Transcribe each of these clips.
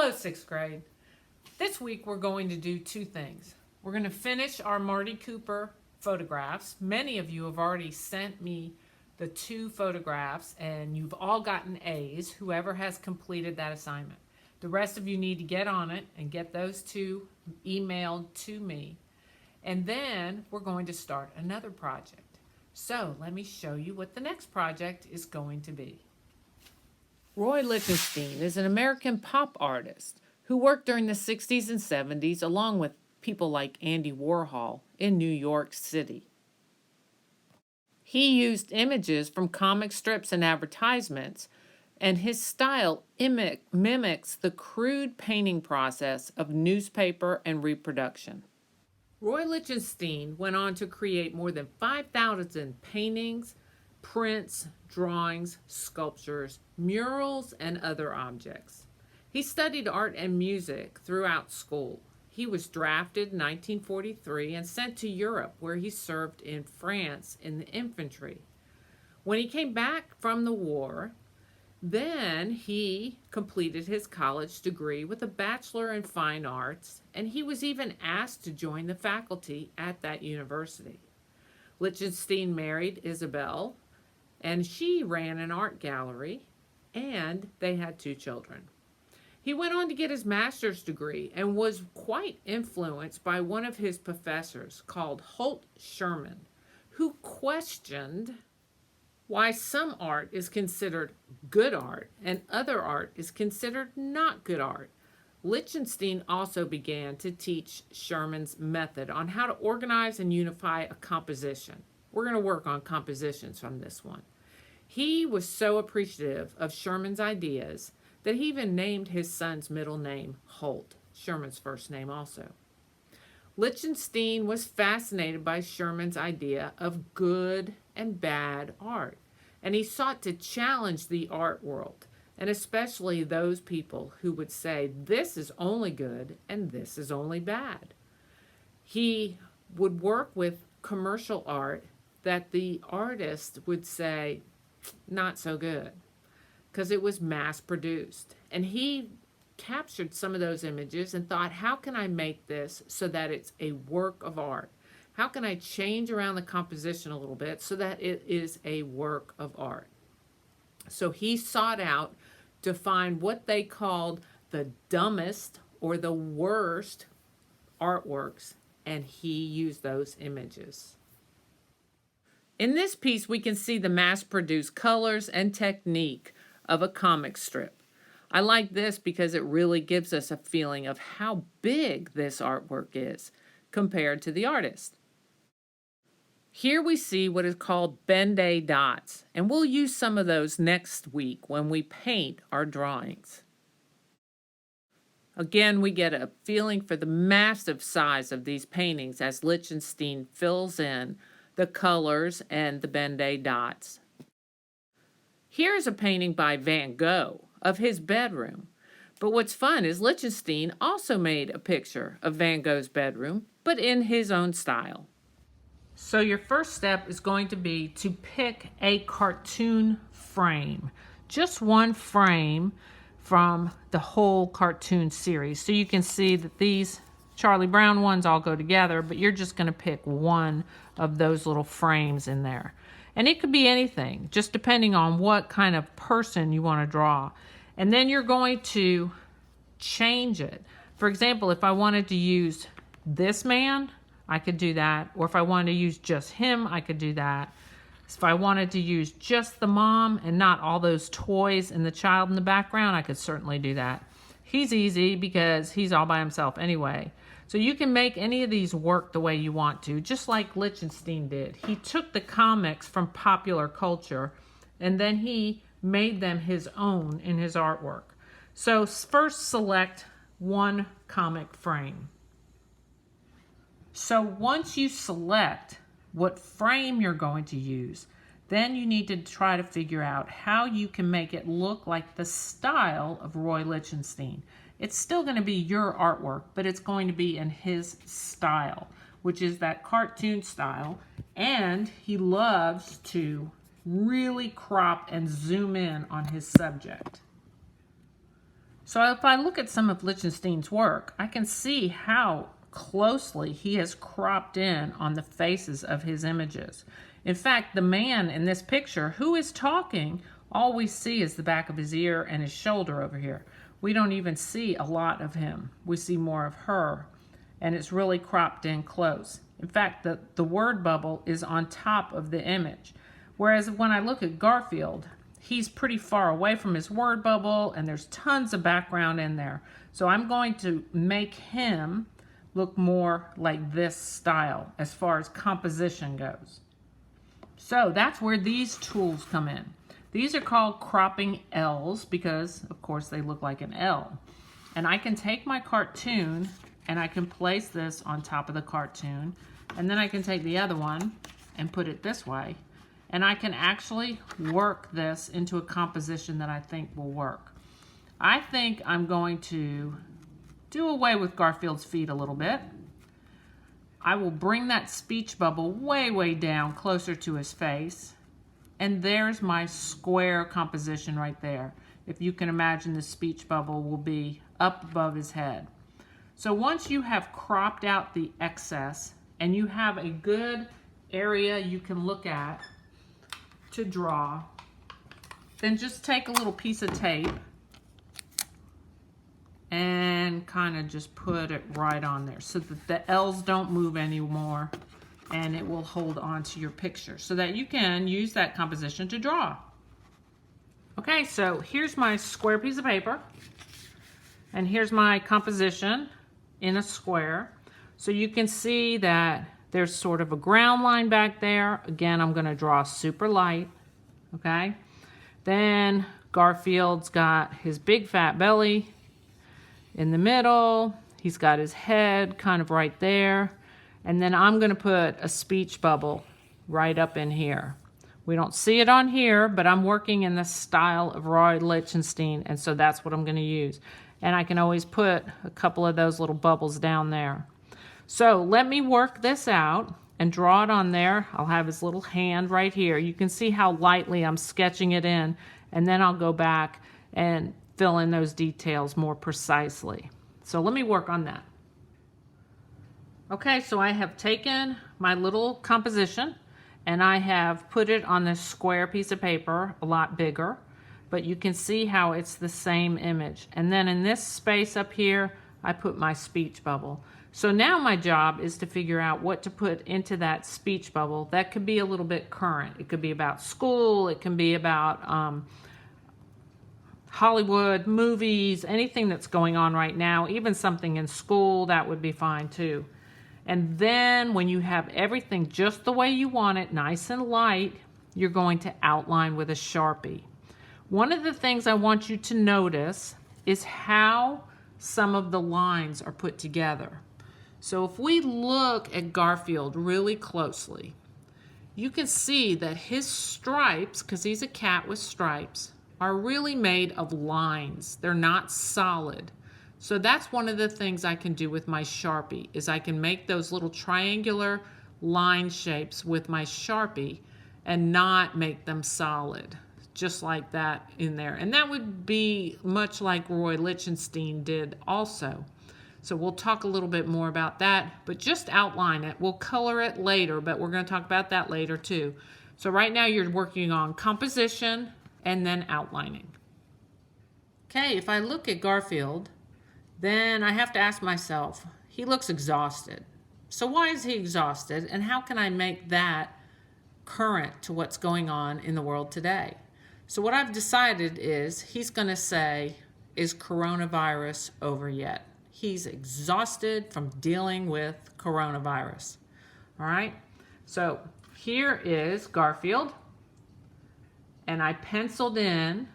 Hello, 6th grade. This week we're going to do two things. We're going to finish our Marty Cooper photographs. Many of you have already sent me the 2 photographs and you've all gotten A's, whoever has completed that assignment. The rest of you need to get on it and get those 2 emailed to me. And then we're going to start another project. So let me show you what the next project is going to be. Roy Liechtenstein is an American pop artist who worked during the 60s and 70s along with people like Andy Warhol in New York City. He used images from comic strips and advertisements, and his style mimics the crude painting process of newspaper and reproduction. Roy Liechtenstein went on to create more than 5,000 paintings, prints, drawings, sculptures, murals, and other objects. He studied art and music throughout school. He was drafted in 1943 and sent to Europe, where he served in France in the infantry. When he came back from the war, then he completed his college degree with a Bachelor in Fine Arts, and he was even asked to join the faculty at that university. Liechtenstein married Isabel, and she ran an art gallery, and they had 2 children. He went on to get his master's degree and was quite influenced by one of his professors called Holt Sherman, who questioned why some art is considered good art and other art is considered not good art. Liechtenstein also began to teach Sherman's method on how to organize and unify a composition. We're going to work on compositions from this one. He was so appreciative of Sherman's ideas that he even named his son's middle name Holt, Sherman's first name also. Liechtenstein was fascinated by Sherman's idea of good and bad art, and he sought to challenge the art world, and especially those people who would say this is only good and this is only bad. He would work with commercial art that the artist would say not so good because it was mass produced, and he captured some of those images and thought, how can I make this so that it's a work of art? How can I change around the composition a little bit so that it is a work of art? So he sought out to find what they called the dumbest or the worst artworks, and he used those images. In this piece, we can see the mass-produced colors and technique of a comic strip. I like this because it really gives us a feeling of how big this artwork is compared to the artist. Here we see what is called Ben-Day dots, and we'll use some of those next week when we paint our drawings. Again, we get a feeling for the massive size of these paintings as Liechtenstein fills in the colors and the Ben-Day dots. Here's a painting by Van Gogh of his bedroom. But what's fun is Liechtenstein also made a picture of Van Gogh's bedroom, but in his own style. So your first step is going to be to pick a cartoon frame. Just one frame from the whole cartoon series. So you can see that these Charlie Brown ones all go together, but you're just going to pick one of those little frames in there. And it could be anything, just depending on what kind of person you want to draw. And then you're going to change it. For example, if I wanted to use this man, I could do that. Or if I wanted to use just him, I could do that. If I wanted to use just the mom and not all those toys and the child in the background, I could certainly do that. He's easy because he's all by himself anyway. So you can make any of these work the way you want to, just like Liechtenstein did. He took the comics from popular culture and then he made them his own in his artwork. So first select one comic frame. So once you select what frame you're going to use, then you need to try to figure out how you can make it look like the style of Roy Liechtenstein. It's still going to be your artwork, but it's going to be in his style, which is that cartoon style. And he loves to really crop and zoom in on his subject. So if I look at some of Liechtenstein's work, I can see how closely he has cropped in on the faces of his images. In fact, the man in this picture who is talking, all we see is the back of his ear and his shoulder over here. We don't even see a lot of him. We see more of her, and it's really cropped in close. In fact, the word bubble is on top of the image. Whereas when I look at Garfield, he's pretty far away from his word bubble, and there's tons of background in there. So I'm going to make him look more like this style as far as composition goes. So that's where these tools come in. These are called cropping L's because, of course, they look like an L. And I can take my cartoon and I can place this on top of the cartoon, and then I can take the other one and put it this way, and I can actually work this into a composition that I think will work. I think I'm going to do away with Garfield's feet a little bit. I will bring that speech bubble way, way down closer to his face. And there's my square composition right there. If you can imagine, the speech bubble will be up above his head. So once you have cropped out the excess and you have a good area you can look at to draw, then just take a little piece of tape and kind of just put it right on there so that the L's don't move anymore, and it will hold on to your picture so that you can use that composition to draw. Okay, so here's my square piece of paper, and here's my composition in a square. So you can see that there's sort of a ground line back there. Again, I'm going to draw super light, okay? Then Garfield's got his big fat belly in the middle. He's got his head kind of right there. And then I'm going to put a speech bubble right up in here. We don't see it on here, but I'm working in the style of Roy Lichtenstein, and so that's what I'm going to use. And I can always put a couple of those little bubbles down there. So let me work this out and draw it on there. I'll have his little hand right here. You can see how lightly I'm sketching it in, and then I'll go back and fill in those details more precisely. So let me work on that. Okay, so I have taken my little composition and I have put it on this square piece of paper, a lot bigger, but you can see how it's the same image. And then in this space up here, I put my speech bubble. So now my job is to figure out what to put into that speech bubble that could be a little bit current. It could be about school, it can be about Hollywood, movies, anything that's going on right now, even something in school, that would be fine too. And then when you have everything just the way you want it, nice and light, you're going to outline with a Sharpie. One of the things I want you to notice is how some of the lines are put together. So if we look at Garfield really closely, you can see that his stripes, because he's a cat with stripes, are really made of lines. They're not solid. So that's one of the things I can do with my Sharpie, is I can make those little triangular line shapes with my Sharpie and not make them solid, just like that in there. And that would be much like Roy Lichtenstein did also. So we'll talk a little bit more about that, but just outline it. We'll color it later, but we're going to talk about that later too. So right now you're working on composition and then outlining. Okay, if I look at Garfield, then I have to ask myself, he looks exhausted. So why is he exhausted, and how can I make that current to what's going on in the world today? So what I've decided is he's going to say, is coronavirus over yet? He's exhausted from dealing with coronavirus. All right, so here is Garfield, and I penciled in,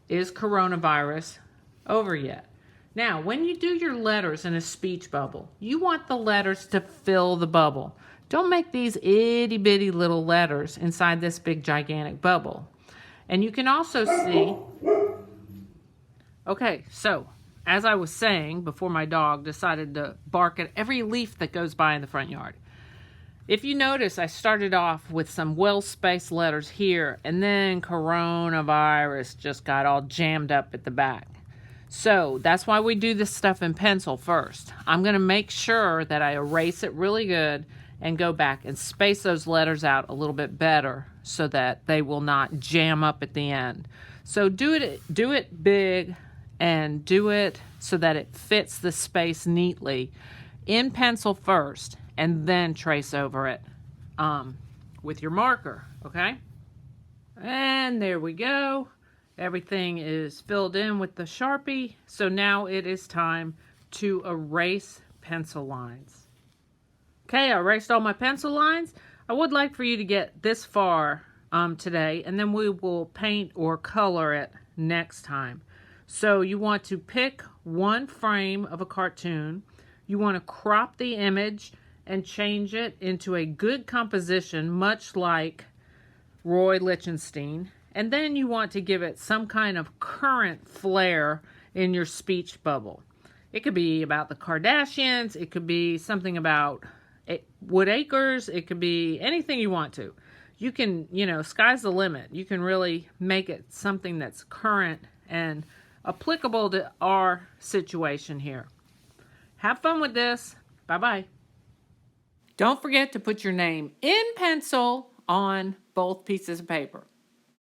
is coronavirus over yet? Now, when you do your letters in a speech bubble, you want the letters to fill the bubble. Don't make these itty bitty little letters inside this big gigantic bubble. And you can also see, okay, so as I was saying before my dog decided to bark at every leaf that goes by in the front yard. If you notice, I started off with some well-spaced letters here, and then coronavirus just got all jammed up at the back. So that's why we do this stuff in pencil first. I'm going to make sure that I erase it really good and go back and space those letters out a little bit better so that they will not jam up at the end. So do it big and do it so that it fits the space neatly in pencil first, and then trace over it with your marker, okay? And there we go. Everything is filled in with the Sharpie. So now it is time to erase pencil lines. Okay, I erased all my pencil lines. I would like for you to get this far today, and then we will paint or color it next time. So you want to pick one frame of a cartoon. You want to crop the image and change it into a good composition, much like Roy Lichtenstein. And then you want to give it some kind of current flair in your speech bubble. It could be about the Kardashians. It could be something about Woodacres. It could be anything you want to. You can, sky's the limit. You can really make it something that's current and applicable to our situation here. Have fun with this. Bye-bye. Don't forget to put your name in pencil on both pieces of paper.